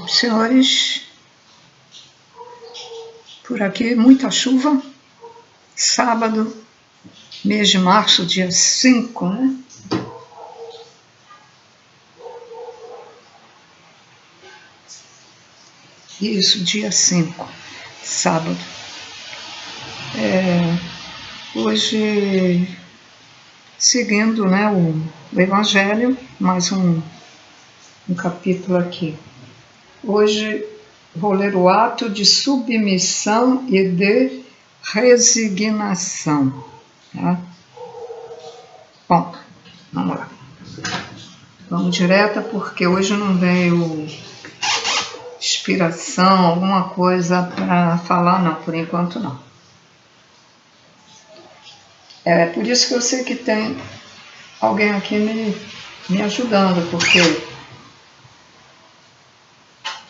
Senhores, por aqui muita chuva, sábado, mês de março, dia 5, né? Isso, dia 5, sábado. Hoje, seguindo, né, o Evangelho, mais um capítulo aqui. Hoje vou ler o ato de submissão e de resignação. Tá? Bom, vamos lá. Vamos direta, porque hoje não veio inspiração, alguma coisa para falar, não, por enquanto não. É por isso que eu sei que tem alguém aqui me ajudando, porque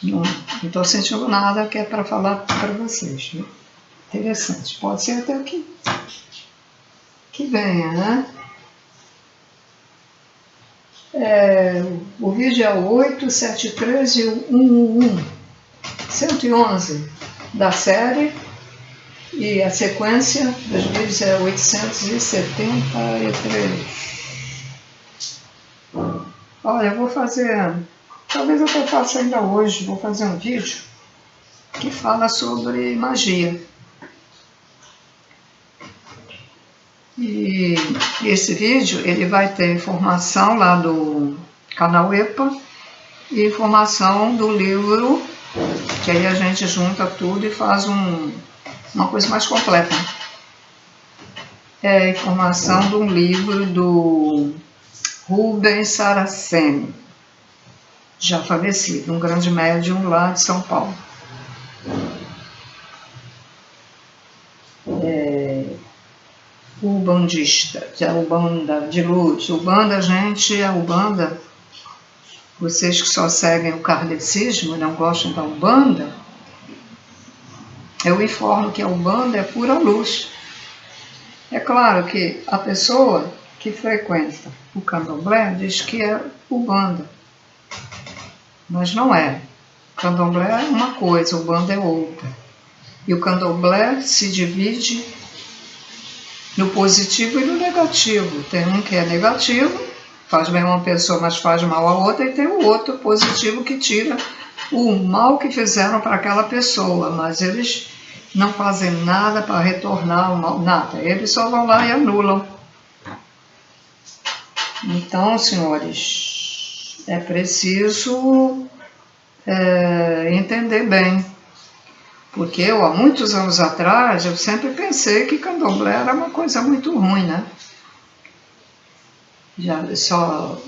não estou sentindo nada que é para falar para vocês. Viu? Interessante. Pode ser até que venha, né? O vídeo é o 873 e o 111 da série, e a sequência dos vídeos é 873. Olha, eu vou fazer, talvez eu faça ainda hoje, vou fazer um vídeo que fala sobre magia. E esse vídeo ele vai ter informação lá do canal EPA e informação do livro, que aí a gente junta tudo e faz uma coisa mais completa. É a informação de um livro do Rubens Saraceni, já falecido, um grande médium lá de São Paulo. Ubandista, que é a Ubanda de luz. Ubanda, gente, a Ubanda, vocês que só seguem o kardecismo e não gostam da Ubanda, eu informo que a Ubanda é pura luz. É claro que a pessoa que frequenta o candomblé diz que é Ubanda, mas não é. O candomblé é uma coisa, a Ubanda é outra. E o candomblé se divide no positivo e no negativo. Tem um que é negativo, faz bem a uma pessoa, mas faz mal a outra, e tem o outro positivo que tira o mal que fizeram para aquela pessoa, mas eles não fazem nada para retornar o mal, nada. Eles só vão lá e anulam. Então, senhores, é preciso entender bem. Porque eu, há muitos anos atrás, eu sempre pensei que candomblé era uma coisa muito ruim, né? Já só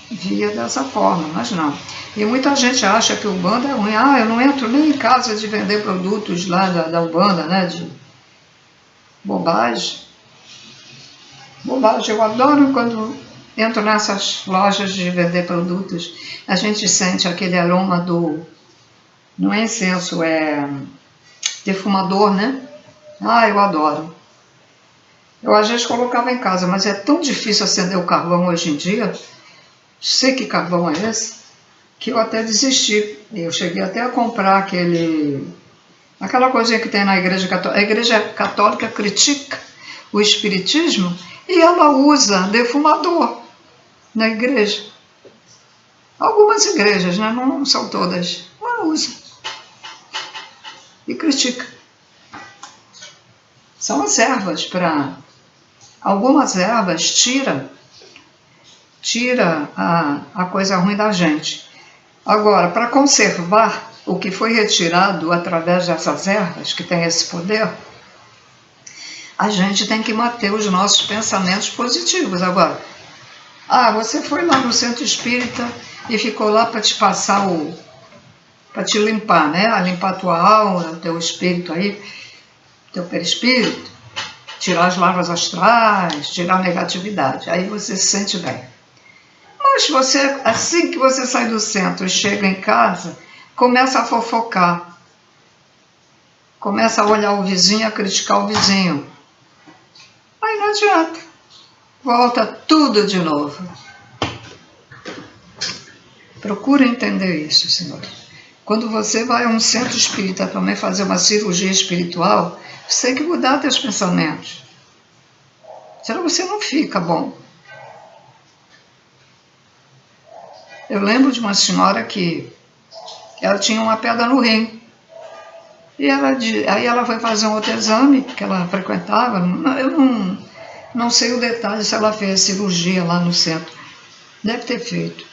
via dessa forma, mas não. E muita gente acha que o Ubanda é ruim. Eu não entro nem em casa de vender produtos lá da Ubanda, né? De bobagem. Bobagem. Eu adoro quando entro nessas lojas de vender produtos. A gente sente aquele aroma do... Não é incenso, é... defumador, né? Eu adoro. Eu às vezes colocava em casa, mas é tão difícil acender o carvão hoje em dia, sei que carvão é esse, que eu até desisti. Eu cheguei até a comprar aquela coisinha que tem na Igreja Católica. A Igreja Católica critica o Espiritismo e ela usa defumador na igreja. Algumas igrejas, né? Não são todas, ela usa. E critica. São as ervas para... Algumas ervas tira a coisa ruim da gente. Agora, para conservar o que foi retirado através dessas ervas, que tem esse poder, a gente tem que manter os nossos pensamentos positivos. Agora, você foi lá no centro espírita e ficou lá para te passar para te limpar, né? A limpar a tua alma, o teu espírito aí, teu perispírito, tirar as larvas astrais, tirar a negatividade. Aí você se sente bem. Mas você, assim que você sai do centro e chega em casa, começa a fofocar. Começa a olhar o vizinho, a criticar o vizinho. Aí não adianta. Volta tudo de novo. Procura entender isso, senhor. Quando você vai a um centro espírita também fazer uma cirurgia espiritual, você tem que mudar seus pensamentos. Senão você não fica bom. Eu lembro de uma senhora que ela tinha uma pedra no rim. E aí ela foi fazer um outro exame que ela frequentava. Eu não sei o detalhe se ela fez cirurgia lá no centro. Deve ter feito.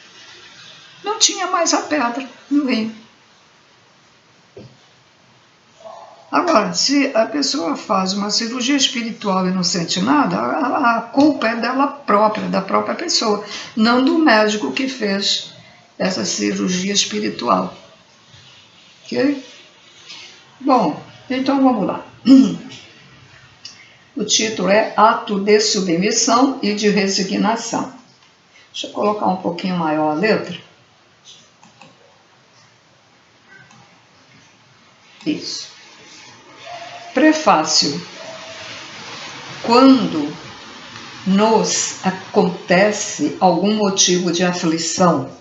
Não tinha mais a pedra no rim. Agora, se a pessoa faz uma cirurgia espiritual e não sente nada, a culpa é dela própria, da própria pessoa, não do médico que fez essa cirurgia espiritual. Ok? Bom, então vamos lá. O título é Ato de Submissão e de Resignação. Deixa eu colocar um pouquinho maior a letra. Isso. Prefácio. Quando nos acontece algum motivo de aflição,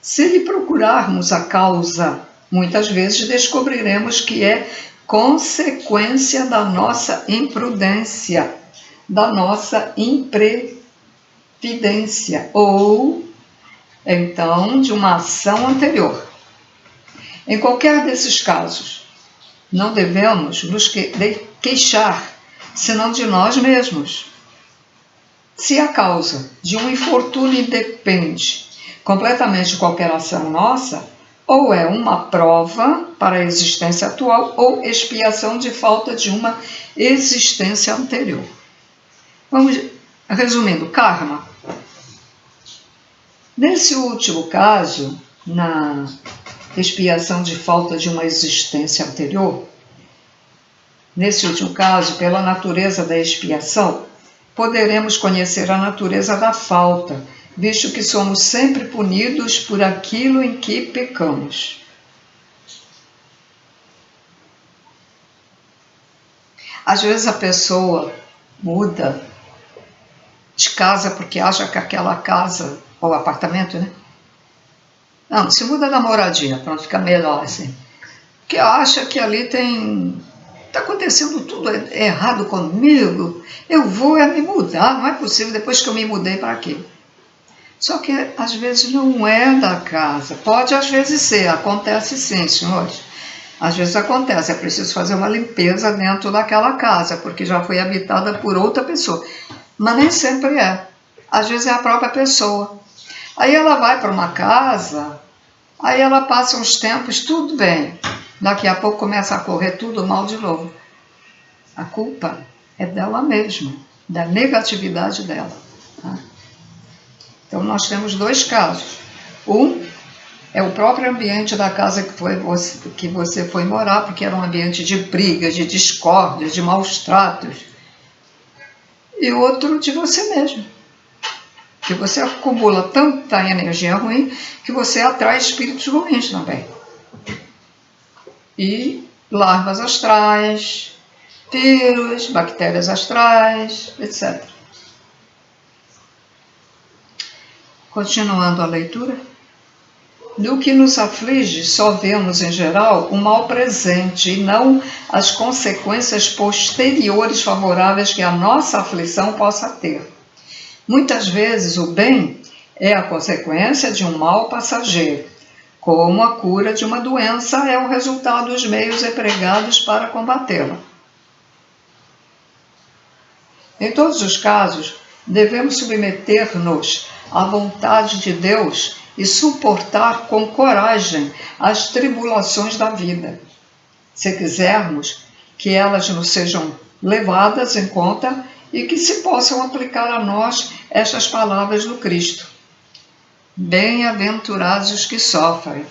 se lhe procurarmos a causa, muitas vezes descobriremos que é consequência da nossa imprudência, da nossa imprevidência, ou então de uma ação anterior. Em qualquer desses casos, não devemos nos queixar, senão de nós mesmos. Se a causa de um infortúnio depende completamente de qualquer ação nossa, ou é uma prova para a existência atual, ou expiação de falta de uma existência anterior. Vamos, resumindo, karma. Nesse último caso, na expiação de falta de uma existência anterior, nesse último caso, pela natureza da expiação, poderemos conhecer a natureza da falta, visto que somos sempre punidos por aquilo em que pecamos. Às vezes a pessoa muda de casa porque acha que aquela casa, ou apartamento, né? Não, se muda da moradia, para ficar melhor assim. Porque acha que ali está acontecendo tudo errado comigo, eu vou me mudar, não é possível, depois que eu me mudei para aqui. Só que às vezes não é da casa, pode às vezes ser, acontece sim, senhores. Às vezes acontece, é preciso fazer uma limpeza dentro daquela casa, porque já foi habitada por outra pessoa. Mas nem sempre é, às vezes é a própria pessoa. Aí ela vai para uma casa, aí ela passa uns tempos, tudo bem. Daqui a pouco começa a correr tudo mal de novo. A culpa é dela mesma, da negatividade dela. Tá? Então nós temos dois casos. Um é o próprio ambiente da casa que você foi morar, porque era um ambiente de briga, de discórdia, de maus tratos. E outro de você mesmo. Que você acumula tanta energia ruim que você atrai espíritos ruins também. E larvas astrais, vírus, bactérias astrais, etc. Continuando a leitura. No que nos aflige, só vemos, em geral, o mal presente e não as consequências posteriores favoráveis que a nossa aflição possa ter. Muitas vezes o bem é a consequência de um mal passageiro, como a cura de uma doença é o resultado dos meios empregados para combatê-la. Em todos os casos, devemos submeter-nos à vontade de Deus e suportar com coragem as tribulações da vida, se quisermos que elas nos sejam levadas em conta e que se possam aplicar a nós estas palavras do Cristo. Bem-aventurados os que sofrem.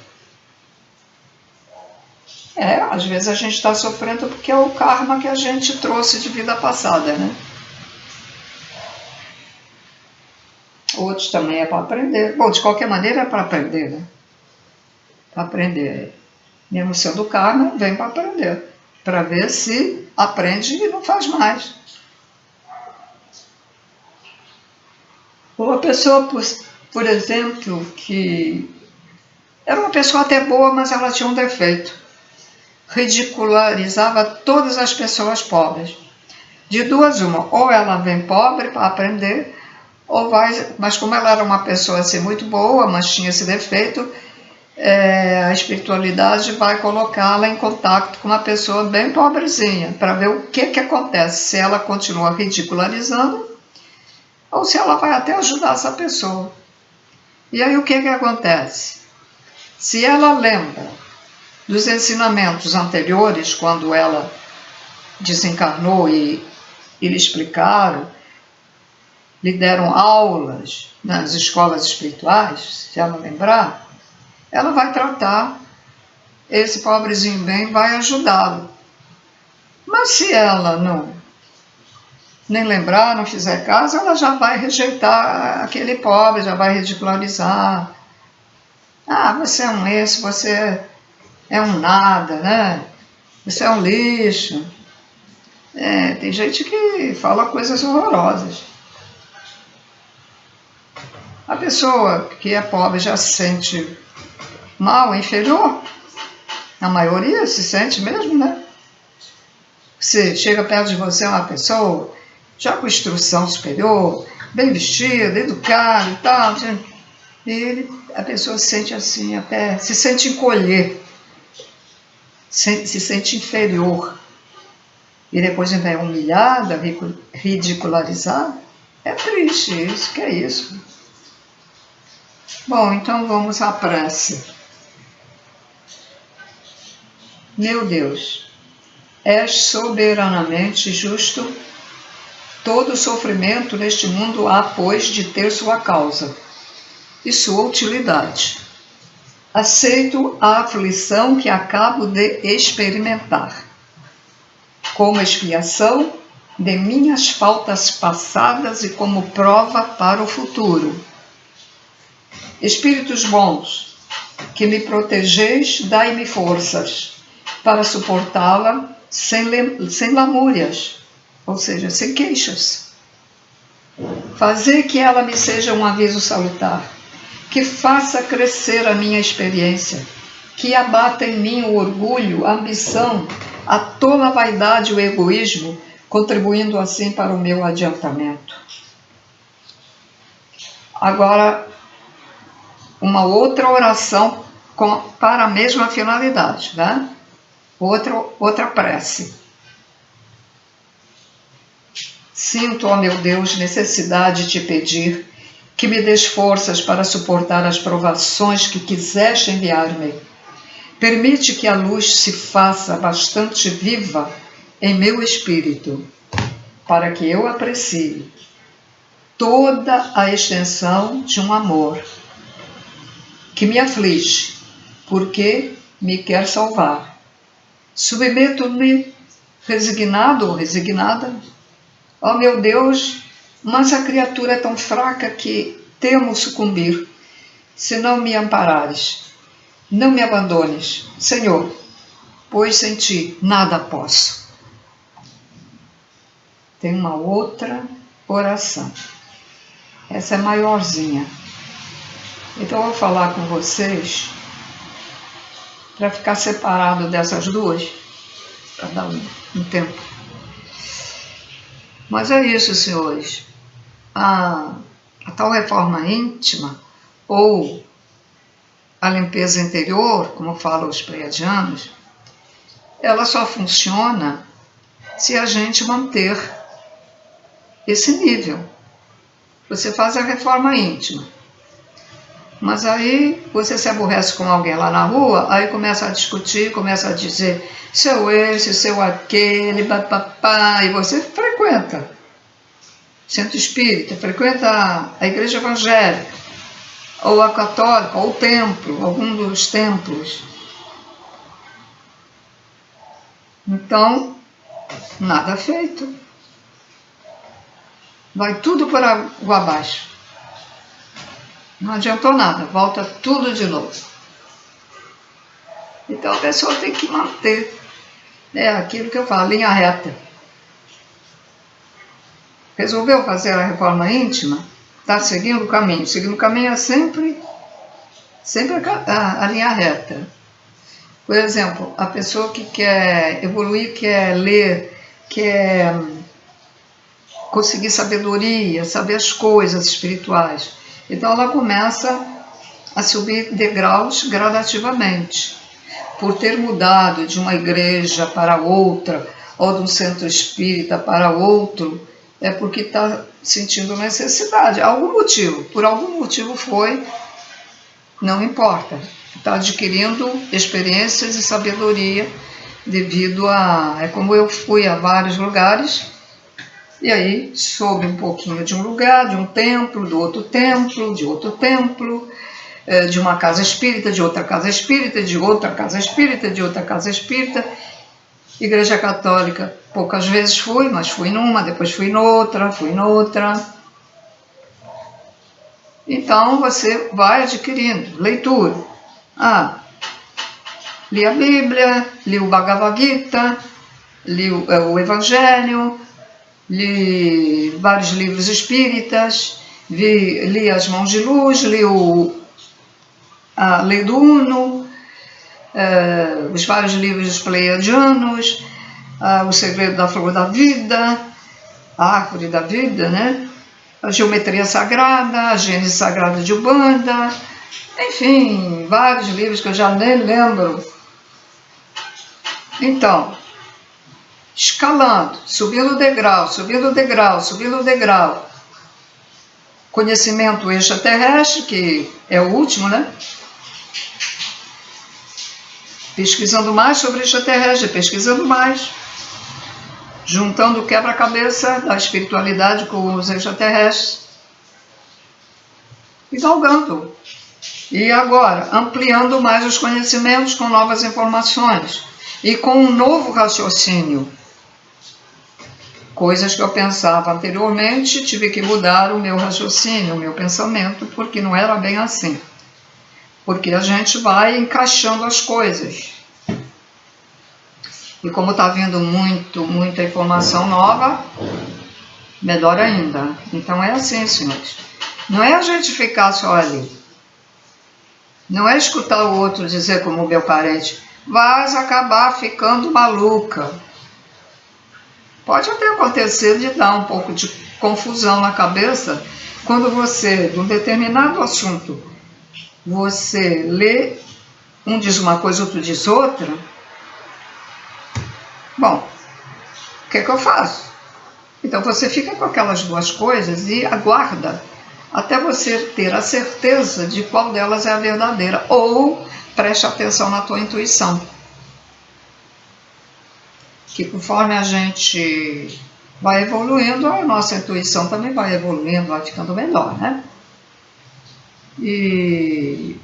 Às vezes a gente está sofrendo porque é o karma que a gente trouxe de vida passada, né? Outros também é para aprender. Bom, de qualquer maneira é para aprender, né? Para aprender. Mesmo sendo karma, vem para aprender. Para ver se aprende e não faz mais. Ou a pessoa, por exemplo, que era uma pessoa até boa, mas ela tinha um defeito. Ridicularizava todas as pessoas pobres. De duas uma, ou ela vem pobre para aprender, ou vai, mas como ela era uma pessoa assim muito boa, mas tinha esse defeito, a espiritualidade vai colocá-la em contato com uma pessoa bem pobrezinha, para ver o que acontece, se ela continua ridicularizando, ou se ela vai até ajudar essa pessoa. E aí o que acontece? Se ela lembra dos ensinamentos anteriores, quando ela desencarnou e lhe explicaram, lhe deram aulas nas escolas espirituais, se ela lembrar, ela vai tratar esse pobrezinho bem, vai ajudá-lo. Mas se ela nem lembrar, não fizer caso, ela já vai rejeitar aquele pobre, já vai ridicularizar. Ah, você é um esse, você é um nada, né? Você é um lixo. Tem gente que fala coisas horrorosas. A pessoa que é pobre já se sente mal, inferior. A maioria se sente mesmo, né? Você chega perto de você uma pessoa já com instrução superior, bem vestida, educada e tal, e a pessoa se sente assim, até se sente encolher, se sente inferior. E depois ainda é humilhada, ridicularizada. É triste isso, que é isso. Bom, então vamos à prece. Meu Deus, és soberanamente justo. Todo sofrimento neste mundo há, pois, de ter sua causa e sua utilidade. Aceito a aflição que acabo de experimentar, como expiação de minhas faltas passadas e como prova para o futuro. Espíritos bons, que me protegeis, dai-me forças para suportá-la sem lamúrias, ou seja, sem queixas. Fazer que ela me seja um aviso salutar, que faça crescer a minha experiência, que abata em mim o orgulho, a ambição, a tola vaidade e o egoísmo, contribuindo assim para o meu adiantamento. Agora, uma outra oração para a mesma finalidade, né? Outra prece. Sinto, ó meu Deus, necessidade de te pedir que me des forças para suportar as provações que quiseste enviar-me. Permite que a luz se faça bastante viva em meu espírito, para que eu aprecie toda a extensão de um amor que me aflige, porque me quer salvar. Submeto-me resignado ou resignada. Ó meu Deus, mas a criatura é tão fraca que temo sucumbir, se não me amparares. Não me abandones, Senhor, pois sem ti nada posso. Tem uma outra oração. Essa é maiorzinha. Então eu vou falar com vocês para ficar separado dessas duas, para dar um tempo. Mas é isso, senhores. A tal reforma íntima, ou a limpeza interior, como falam os pleiadianos, ela só funciona se a gente manter esse nível. Você faz a reforma íntima, mas aí você se aborrece com alguém lá na rua, aí começa a discutir, começa a dizer seu esse, seu aquele, papapá, e você frequenta centro espírita, frequenta a igreja evangélica, ou a católica, ou o templo, algum dos templos. Então, nada feito. Vai tudo por água abaixo. Não adiantou nada, volta tudo de novo. Então a pessoa tem que manter aquilo que eu falo, linha reta. Resolveu fazer a reforma íntima? está seguindo o caminho. Seguindo o caminho é sempre a linha reta. Por exemplo, a pessoa que quer evoluir, quer ler, quer conseguir sabedoria, saber as coisas espirituais. Então ela começa a subir degraus gradativamente. Por ter mudado de uma igreja para outra, ou de um centro espírita para outro, é porque está sentindo necessidade. Por algum motivo foi, não importa. Está adquirindo experiências e sabedoria devido a... É como eu fui a vários lugares, e aí soube um pouquinho de um lugar, de um templo, do outro templo, de outro templo, de uma casa espírita, de outra casa espírita, de outra casa espírita, de outra casa espírita. Igreja Católica, poucas vezes fui, mas fui numa, depois fui noutra. Então você vai adquirindo leitura. Li a Bíblia, li o Bhagavad Gita, li o Evangelho, li vários livros espíritas, li As Mãos de Luz, li a Lei do Uno, os vários livros dos Pleiadianos, O Segredo da Flor da Vida, A Árvore da Vida, né? A Geometria Sagrada, a Gênese Sagrada de Umbanda, enfim, vários livros que eu já nem lembro. Então, escalando, subindo degrau, conhecimento extraterrestre, que é o último, né? Pesquisando mais sobre extraterrestre, pesquisando mais, juntando o quebra-cabeça da espiritualidade com os extraterrestres e galgando. E agora, ampliando mais os conhecimentos com novas informações e com um novo raciocínio. Coisas que eu pensava anteriormente, tive que mudar o meu raciocínio, o meu pensamento, porque não era bem assim. Porque a gente vai encaixando as coisas. E como está vindo muita informação nova, melhor ainda. Então é assim, senhores. Não é a gente ficar só ali. Não é escutar o outro dizer como o meu parente, vais acabar ficando maluca. Pode até acontecer de dar um pouco de confusão na cabeça quando você, de um determinado assunto, você lê, um diz uma coisa, outro diz outra. Bom, o que eu faço? Então você fica com aquelas duas coisas e aguarda até você ter a certeza de qual delas é a verdadeira, ou preste atenção na tua intuição. Que conforme a gente vai evoluindo, a nossa intuição também vai evoluindo, vai ficando melhor, né? E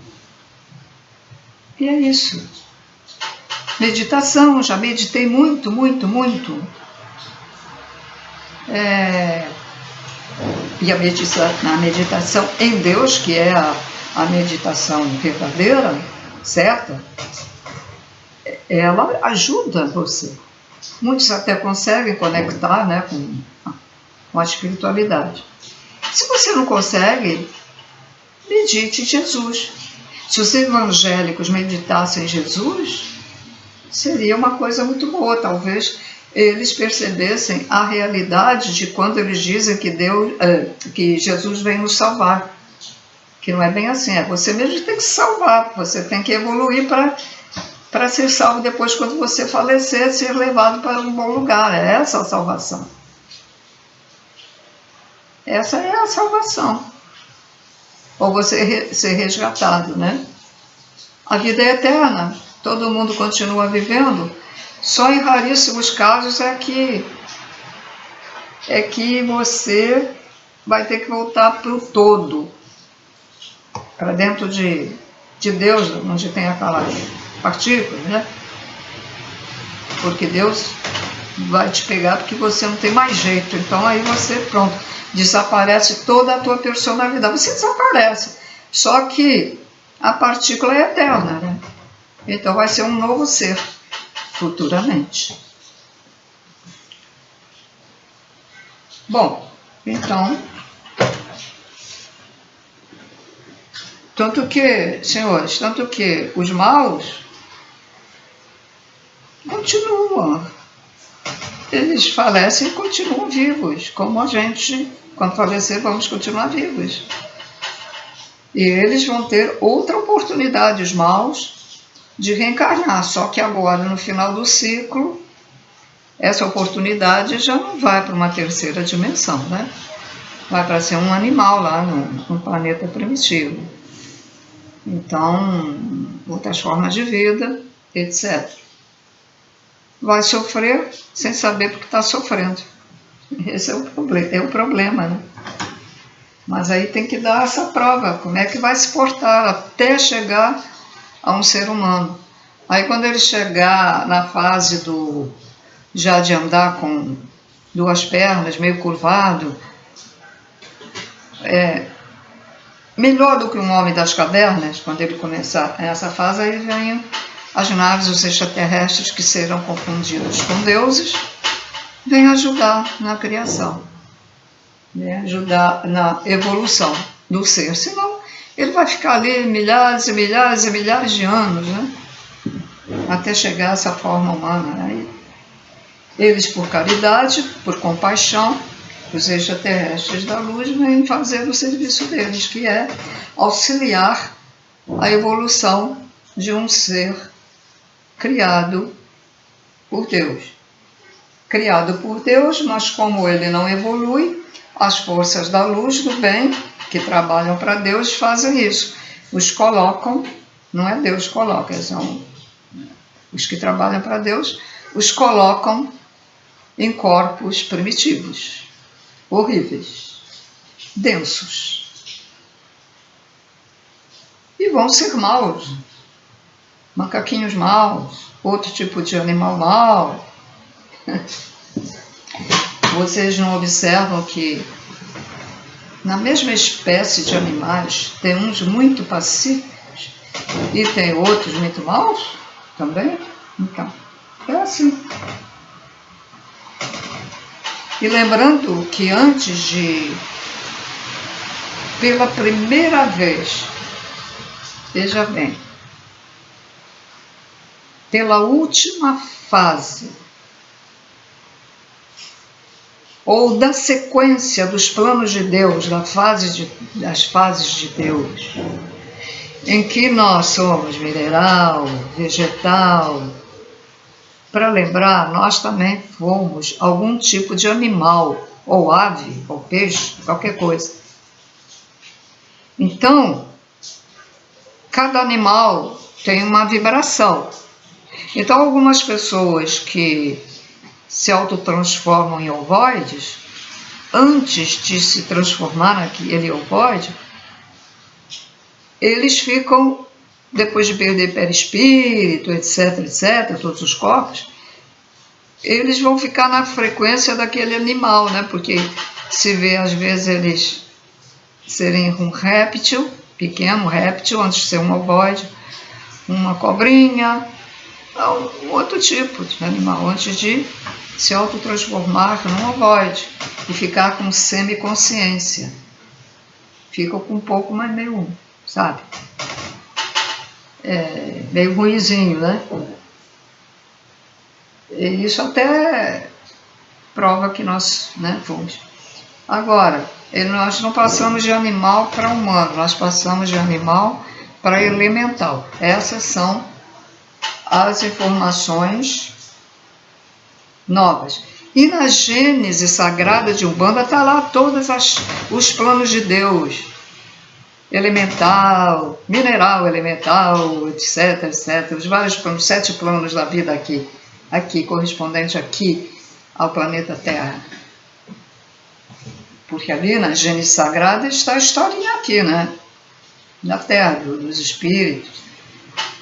é isso. Meditação, já meditei muito. E a meditação em Deus, que é a meditação verdadeira, certa, ela ajuda você. Muitos até conseguem conectar, né, com a espiritualidade. Se você não consegue, medite em Jesus. Se os evangélicos meditassem em Jesus, seria uma coisa muito boa. Talvez eles percebessem a realidade de quando eles dizem que Jesus vem nos salvar. Que não é bem assim, é você mesmo que tem que se salvar, você tem que evoluir para ser salvo depois, quando você falecer, ser levado para um bom lugar. É essa a salvação. Essa é a salvação. Ou você ser resgatado, né? A vida é eterna, todo mundo continua vivendo, só em raríssimos casos é que você vai ter que voltar para o todo, para dentro de Deus, onde tem aquelas partículas, né? Porque Deus vai te pegar porque você não tem mais jeito. Então aí você, pronto, desaparece toda a tua personalidade. Você desaparece. Só que a partícula é eterna, né? Então vai ser um novo ser futuramente. Bom, então Tanto que, senhores, tanto que os maus continuam. Eles falecem e continuam vivos, como a gente, quando falecer, vamos continuar vivos. E eles vão ter outra oportunidade, os maus, de reencarnar, só que agora, no final do ciclo, essa oportunidade já não vai para uma terceira dimensão, né? Vai para ser um animal lá no planeta primitivo. Então, outras formas de vida, etc. Vai sofrer sem saber porque está sofrendo. Esse é o problema, né? Mas aí tem que dar essa prova, como é que vai se portar até chegar a um ser humano. Aí quando ele chegar na fase já de andar com duas pernas, meio curvado, melhor do que um homem das cavernas, quando ele começar essa fase, aí vem as naves, os extraterrestres que serão confundidos com deuses, vêm ajudar na criação, ajudar na evolução do ser. Senão ele vai ficar ali milhares e milhares e milhares de anos, né? Até chegar a essa forma humana. Aí, eles, por caridade, por compaixão, os extraterrestres da luz vêm fazer o serviço deles, que é auxiliar a evolução de um ser criado por Deus. Criado por Deus, mas como ele não evolui, as forças da luz, do bem, que trabalham para Deus, fazem isso. Os colocam, não é Deus que coloca, são os que trabalham para Deus, os colocam em corpos primitivos, horríveis, densos. E vão ser maus, macaquinhos maus, outro tipo de animal mau. Vocês não observam que na mesma espécie de animais tem uns muito pacíficos e tem outros muito maus também? Então, é assim. E lembrando que antes pela primeira vez, veja bem, pela última fase, ou da sequência dos planos de Deus, das fases de Deus, em que nós somos mineral, vegetal. Para lembrar, nós também fomos algum tipo de animal, ou ave, ou peixe, qualquer coisa. Então, cada animal tem uma vibração. Então, algumas pessoas que se autotransformam em ovoides, antes de se transformar naquele ovoide, eles ficam, depois de perder perispírito, etc, etc, todos os corpos, eles vão ficar na frequência daquele animal, né? Porque se vê, às vezes, eles serem um réptil, pequeno réptil, antes de ser um ovoide, uma cobrinha, um outro tipo de animal, antes de se autotransformar num ovoide e ficar com semiconsciência. Fica com um pouco, mas meio, sabe? Meio ruinzinho, né? E isso até prova que nós, né, fomos. Agora, nós não passamos de animal para humano, nós passamos de animal para elemental. Essas são as informações novas. E na Gênese Sagrada de Umbanda está lá todos os planos de Deus. Elemental, mineral, elemental, etc, etc. Os vários planos, 7 planos da vida aqui, correspondente aqui ao planeta Terra. Porque ali na Gênese Sagrada está a historinha aqui, né? Da Terra, dos espíritos.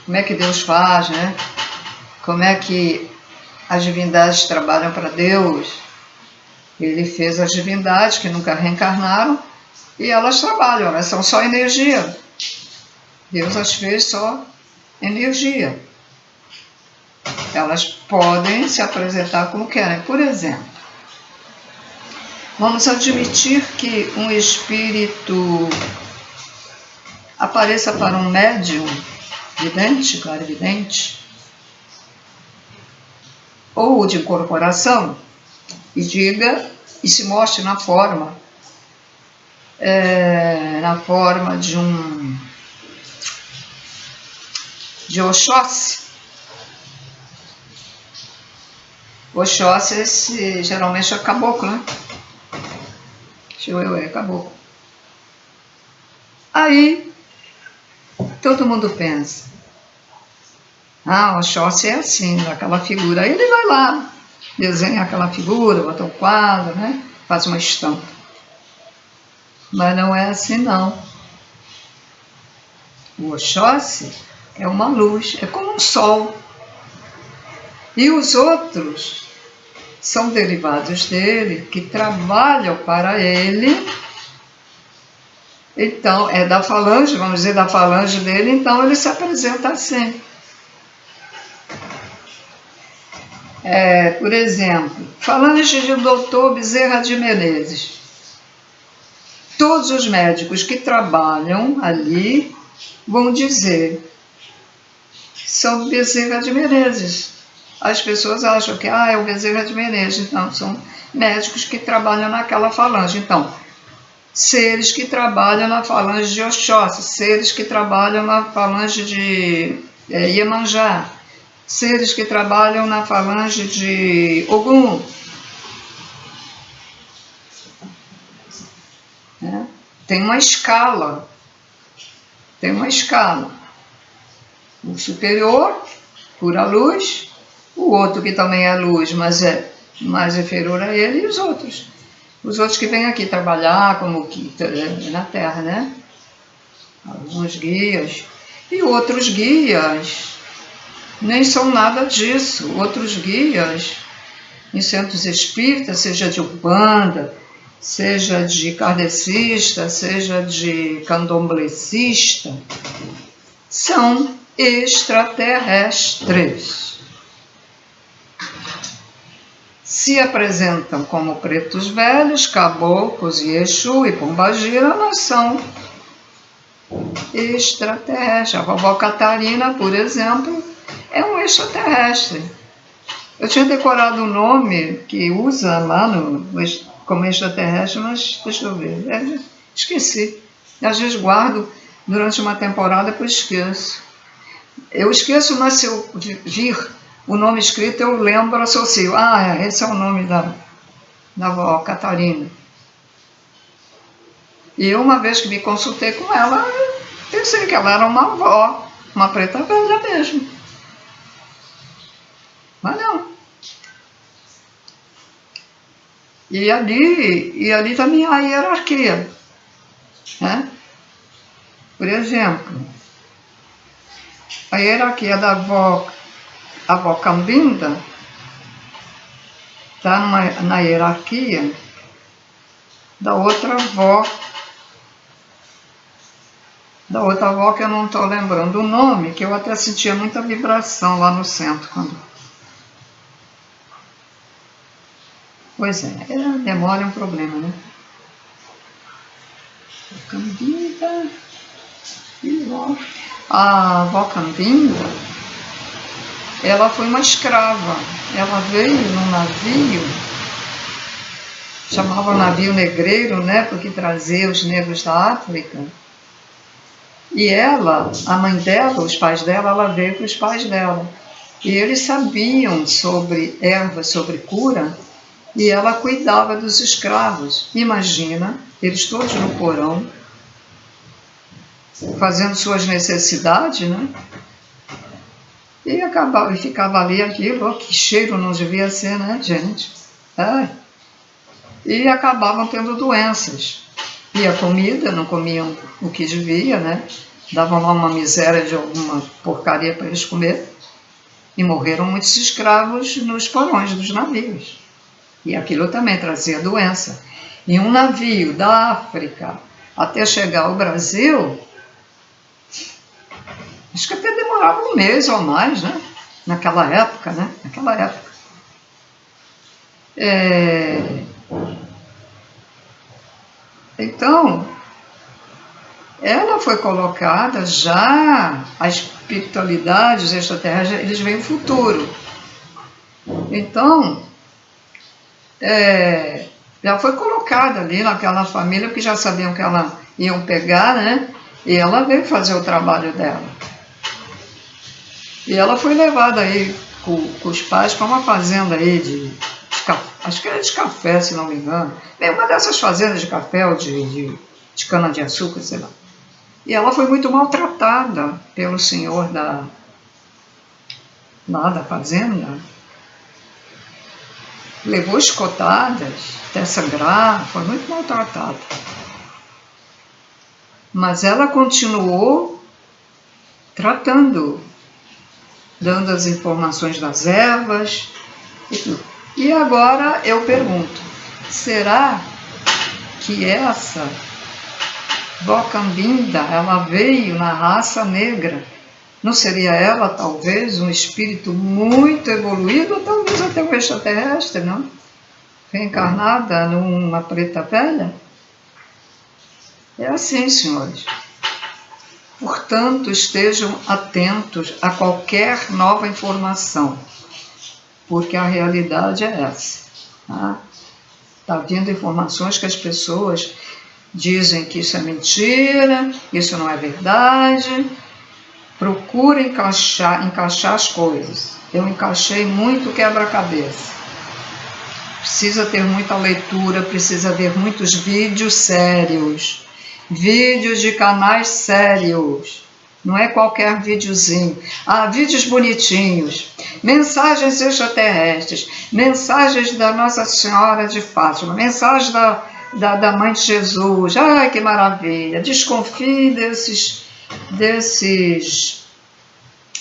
Como é que Deus faz, né? Como é que as divindades trabalham para Deus. Ele fez as divindades que nunca reencarnaram e elas trabalham, elas são só energia. Deus as fez só energia. Elas podem se apresentar como querem. Por exemplo, vamos admitir que um espírito apareça para um médium vidente, clarividente, ou de incorporação, e diga, e se mostre na forma de Oxóssi. Oxóssi geralmente é caboclo, né? É caboclo. Aí, todo mundo pensa, Oxóssi é assim, aquela figura. Aí ele vai lá, desenha aquela figura, bota um quadro, né? Faz uma estampa. Mas não é assim, não. O Oxóssi é uma luz, é como um sol. E os outros são derivados dele, que trabalham para ele. Então, é da falange, vamos dizer, da falange dele, então ele se apresenta assim. Por exemplo, falange de Dr. Bezerra de Menezes. Todos os médicos que trabalham ali vão dizer, são Bezerra de Menezes. As pessoas acham que é o Bezerra de Menezes. Não, são médicos que trabalham naquela falange. Então, seres que trabalham na falange de Oxóssi, seres que trabalham na falange de Iemanjá, seres que trabalham na falange de Ogum. Tem uma escala. O superior, pura luz, o outro que também é luz, mas é mais inferior a ele, e os outros. Os outros que vêm aqui trabalhar como na Terra, né? Alguns guias. E outros guias nem são nada disso. Outros guias em centros espíritas, seja de Umbanda, seja de kardecista, seja de candomblecista, são extraterrestres. Se apresentam como pretos velhos, caboclos, Exu e Pombagira, mas são extraterrestres. A vovó Catarina, por exemplo, é um extraterrestre. Eu tinha decorado o nome que usa lá como extraterrestre, mas deixa eu ver, esqueci. Às vezes guardo durante uma temporada, depois esqueço. Eu esqueço, mas se eu vir o nome escrito, eu lembro, associo. Esse é o nome da avó Catarina. E uma vez que me consultei com ela, pensei que ela era uma avó, uma preta velha mesmo. Mas não. E ali também há hierarquia. Né? Por exemplo, a hierarquia da avó Cambinda está na hierarquia da outra avó que eu não estou lembrando o nome, que eu até sentia muita vibração lá no centro. Pois demora um problema, né? Cambinda e a avó Cambinda, ela foi uma escrava. Ela veio num navio, chamava navio negreiro, né? Porque trazia os negros da África. E ela, a mãe dela, os pais dela, ela veio com os pais dela. E eles sabiam sobre ervas, sobre cura, e ela cuidava dos escravos. Imagina, eles todos no porão, fazendo suas necessidades, né? E ficava ali aquilo, que cheiro não devia ser, né, gente? E acabavam tendo doenças. E a comida, não comiam o que devia, né? Davam lá uma miséria de alguma porcaria para eles comer. E morreram muitos escravos nos porões dos navios. E aquilo também trazia doença. E um navio da África até chegar ao Brasil, acho que até demorava um mês ou mais, né? Naquela época, né? Então, ela foi colocada já, a espiritualidade, os extraterrestres, eles veem o futuro. Então, ela foi colocada ali naquela família, porque já sabiam que ela iam pegar, né? E ela veio fazer o trabalho dela. E ela foi levada aí com os pais para uma fazenda aí de acho que era de café, se não me engano. Bem, uma dessas fazendas de café ou de cana-de-açúcar, sei lá. E ela foi muito maltratada pelo senhor lá da fazenda. Levou escotadas, até sangrar, foi muito maltratada. Mas ela continuou tratando, dando as informações das ervas e tudo. E agora eu pergunto, será que essa Bocambinda, ela veio na raça negra? Não seria ela, talvez, um espírito muito evoluído, ou talvez até um extraterrestre, não? Reencarnada numa preta velha? É assim, senhores. Portanto, estejam atentos a qualquer nova informação, porque a realidade é essa. Tá vindo informações que as pessoas dizem que isso é mentira, isso não é verdade. Procure encaixar as coisas. Eu encaixei muito quebra-cabeça. Precisa ter muita leitura, precisa ver muitos vídeos sérios. Vídeos de canais sérios. Não é qualquer videozinho. Vídeos bonitinhos. Mensagens extraterrestres. Mensagens da Nossa Senhora de Fátima. Mensagens da Mãe de Jesus. Ai, que maravilha. Desconfie desses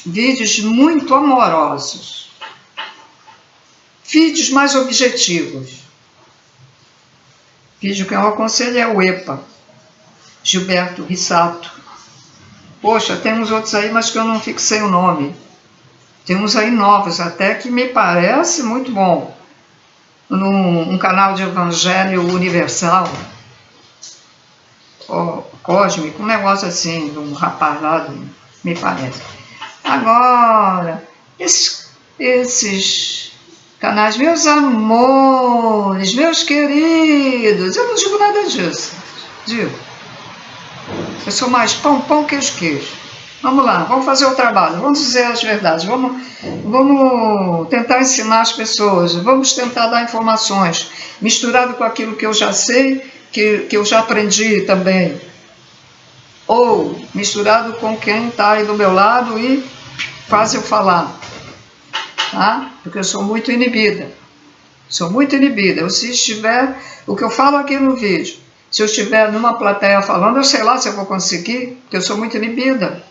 vídeos muito amorosos. Vídeos mais objetivos. Vídeo que eu aconselho é o EPA. Gilberto Rissato. Poxa, tem uns outros aí, mas que eu não fixei o nome. Tem uns aí novos, até que me parece muito bom. Um canal de Evangelho Universal, cósmico, um negócio assim, de um rapaz lá, me parece. Agora, esses canais, meus amores, meus queridos, eu não digo nada disso. Digo. Eu sou mais pão, queijo. Vamos lá, vamos fazer o trabalho, vamos dizer as verdades, vamos tentar ensinar as pessoas, vamos tentar dar informações, misturado com aquilo que eu já sei, que eu já aprendi também. Ou misturado com quem está aí do meu lado e faz eu falar. Tá? Porque eu sou muito inibida. Se estiver, o que eu falo aqui no vídeo, se eu estiver numa plateia falando, eu sei lá se eu vou conseguir, porque eu sou muito inibida.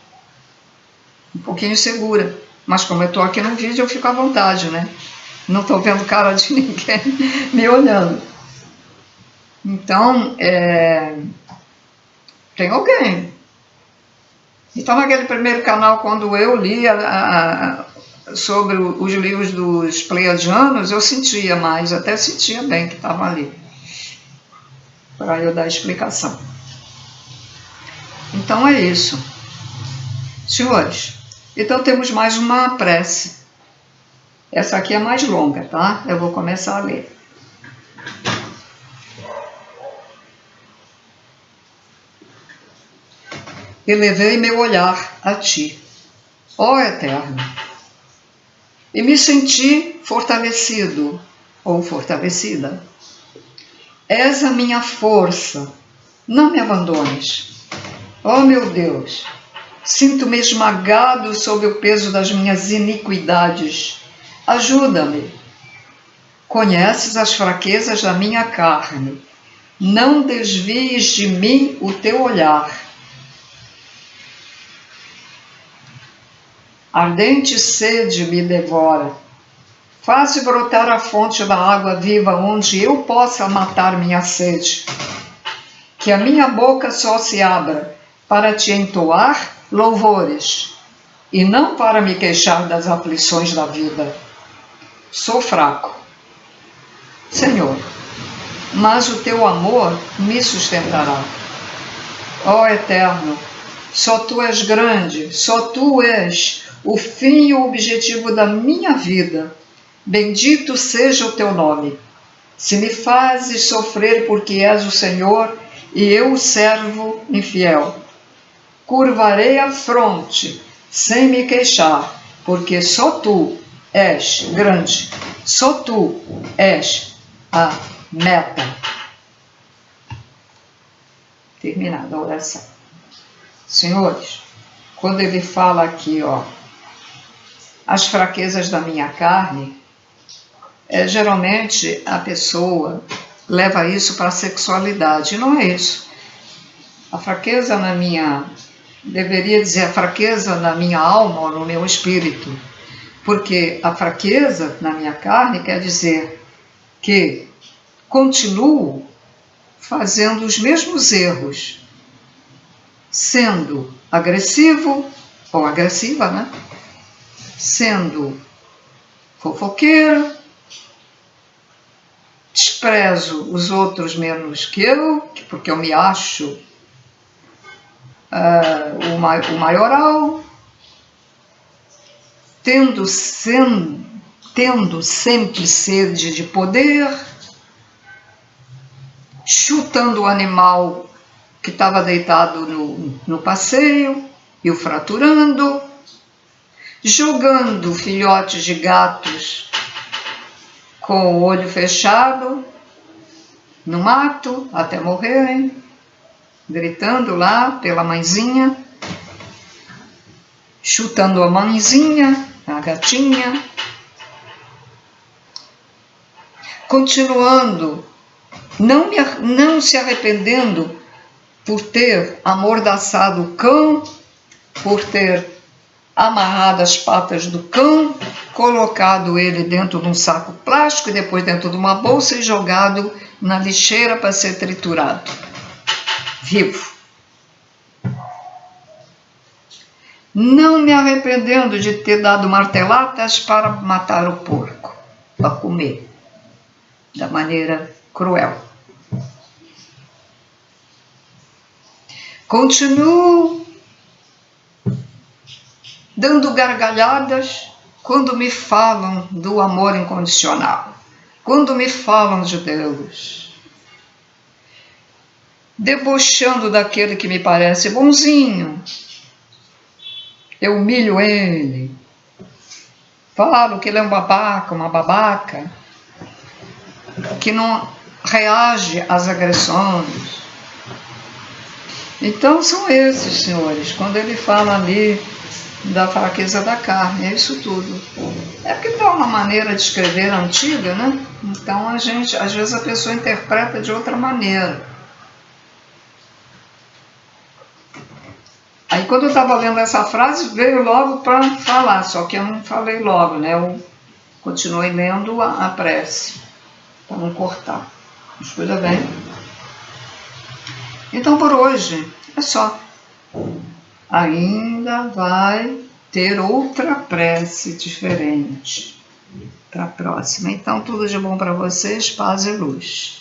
Um pouquinho insegura. Mas como eu estou aqui no vídeo, eu fico à vontade, né? Não estou vendo cara de ninguém me olhando. Então, tem alguém. Então, naquele primeiro canal, quando eu li sobre os livros dos pleiadianos, eu sentia mais, até sentia bem que estava ali, para eu dar a explicação. Então é isso. Senhores, então temos mais uma prece. Essa aqui é mais longa, tá? Eu vou começar a ler. Elevei meu olhar a ti, ó Eterno, e me senti fortalecido ou fortalecida. És a minha força, não me abandones. Ó meu Deus, sinto-me esmagado sob o peso das minhas iniquidades. Ajuda-me. Conheces as fraquezas da minha carne. Não desvies de mim o teu olhar. Ardente sede me devora. Faze brotar a fonte da água viva onde eu possa matar minha sede. Que a minha boca só se abra para te entoar louvores e não para me queixar das aflições da vida. Sou fraco, Senhor, mas o teu amor me sustentará. Ó Eterno, só Tu és grande, só Tu és o fim e o objetivo da minha vida. Bendito seja o Teu nome. Se me fazes sofrer porque és o Senhor e eu o servo infiel, curvarei a fronte sem me queixar, porque só Tu és grande, só Tu és a meta. Terminada a oração. Senhores, quando ele fala aqui, ó, as fraquezas da minha carne, geralmente a pessoa leva isso para a sexualidade. Não é isso. A fraqueza na minha, deveria dizer a fraqueza na minha alma ou no meu espírito, porque a fraqueza na minha carne quer dizer que continuo fazendo os mesmos erros, sendo agressivo ou agressiva, né? Sendo fofoqueira, desprezo os outros menos que eu, porque eu me acho o maioral, tendo sempre sede de poder, chutando o animal que estava deitado no passeio e o fraturando, jogando filhotes de gatos com o olho fechado no mato até morrerem, gritando lá pela mãezinha, chutando a mãezinha, a gatinha, continuando, não se arrependendo por ter amordaçado o cão, por ter amarrado as patas do cão, colocado ele dentro de um saco plástico e depois dentro de uma bolsa e jogado na lixeira para ser triturado, vivo. Não me arrependendo de ter dado marteladas para matar o porco, para comer, da maneira cruel. Continuo dando gargalhadas quando me falam do amor incondicional, quando me falam de Deus, debochando daquele que me parece bonzinho. Eu humilho ele, falo que ele é um babaca, uma babaca, que não reage às agressões. Então são esses, senhores, quando ele fala ali da fraqueza da carne, é isso tudo. É porque está uma maneira de escrever antiga, né? Então às vezes a pessoa interpreta de outra maneira. Aí quando eu estava lendo essa frase, veio logo para falar, só que eu não falei logo, né? Eu continuei lendo a prece, para não cortar. Mas cuida bem. Então por hoje é só. Ainda vai ter outra prece diferente para a próxima. Então tudo de bom para vocês, paz e luz.